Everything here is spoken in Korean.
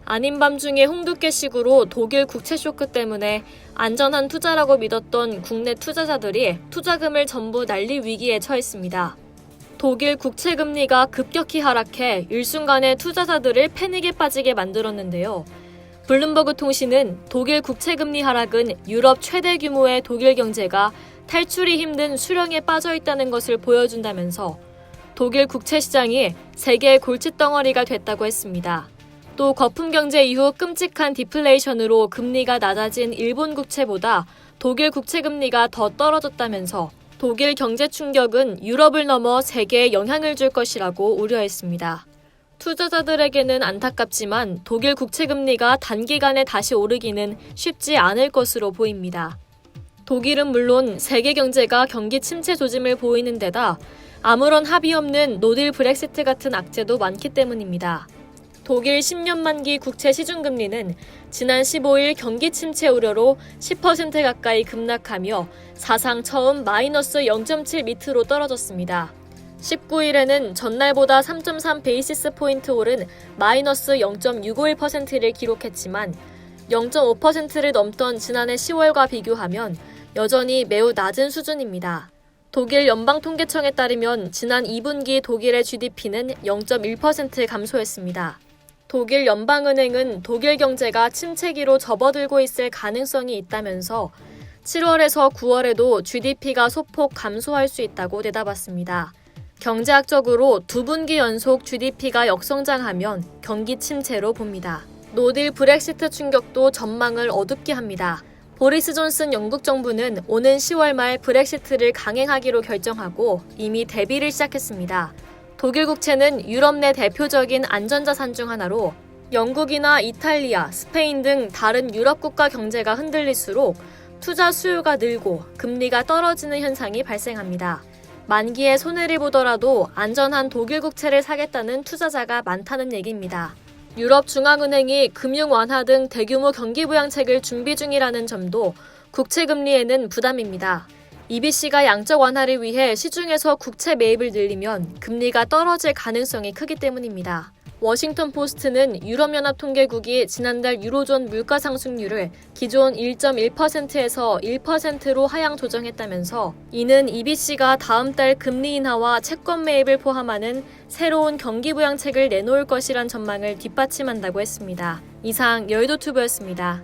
아닌 밤중에 홍두깨식으로 독일 국채 쇼크 때문에 안전한 투자라고 믿었던 국내 투자자들이 투자금을 전부 날릴 위기에 처했습니다. 독일 국채 금리가 급격히 하락해 일순간에 투자자들을 패닉에 빠지게 만들었는데요. 블룸버그 통신은 독일 국채 금리 하락은 유럽 최대 규모의 독일 경제가 탈출이 힘든 수렁에 빠져 있다는 것을 보여준다면서 독일 국채 시장이 세계의 골칫덩어리가 됐다고 했습니다. 또 거품 경제 이후 끔찍한 디플레이션으로 금리가 낮아진 일본 국채보다 독일 국채 금리가 더 떨어졌다면서 독일 경제 충격은 유럽을 넘어 세계에 영향을 줄 것이라고 우려했습니다. 투자자들에게는 안타깝지만 독일 국채 금리가 단기간에 다시 오르기는 쉽지 않을 것으로 보입니다. 독일은 물론 세계 경제가 경기 침체 조짐을 보이는 데다 아무런 합의 없는 노딜 브렉시트 같은 악재도 많기 때문입니다. 독일 10년 만기 국채 시중금리는 지난 15일 경기 침체 우려로 10% 가까이 급락하며 사상 처음 마이너스 0.7 밑으로 떨어졌습니다. 19일에는 전날보다 3.3 베이시스 포인트 오른 마이너스 0.651%를 기록했지만 0.5%를 넘던 지난해 10월과 비교하면 여전히 매우 낮은 수준입니다. 독일 연방통계청에 따르면 지난 2분기 독일의 GDP는 0.1% 감소했습니다. 독일 연방은행은 독일 경제가 침체기로 접어들고 있을 가능성이 있다면서 7월에서 9월에도 GDP가 소폭 감소할 수 있다고 내다봤습니다. 경제학적으로 두 분기 연속 GDP가 역성장하면 경기 침체로 봅니다. 노딜 브렉시트 충격도 전망을 어둡게 합니다. 보리스 존슨 영국 정부는 오는 10월 말 브렉시트를 강행하기로 결정하고 이미 대비를 시작했습니다. 독일 국채는 유럽 내 대표적인 안전자산 중 하나로 영국이나 이탈리아, 스페인 등 다른 유럽 국가 경제가 흔들릴수록 투자 수요가 늘고 금리가 떨어지는 현상이 발생합니다. 만기에 손해를 보더라도 안전한 독일 국채를 사겠다는 투자자가 많다는 얘기입니다. 유럽 중앙은행이 금융 완화 등 대규모 경기 부양책을 준비 중이라는 점도 국채 금리에는 부담입니다. EBC가 양적 완화를 위해 시중에서 국채 매입을 늘리면 금리가 떨어질 가능성이 크기 때문입니다. 워싱턴 포스트는 유럽연합통계국이 지난달 유로존 물가 상승률을 기존 1.1%에서 1%로 하향 조정했다면서 이는 EBC가 다음 달 금리 인하와 채권 매입을 포함하는 새로운 경기 부양책을 내놓을 것이란 전망을 뒷받침한다고 했습니다. 이상 여의도투브였습니다.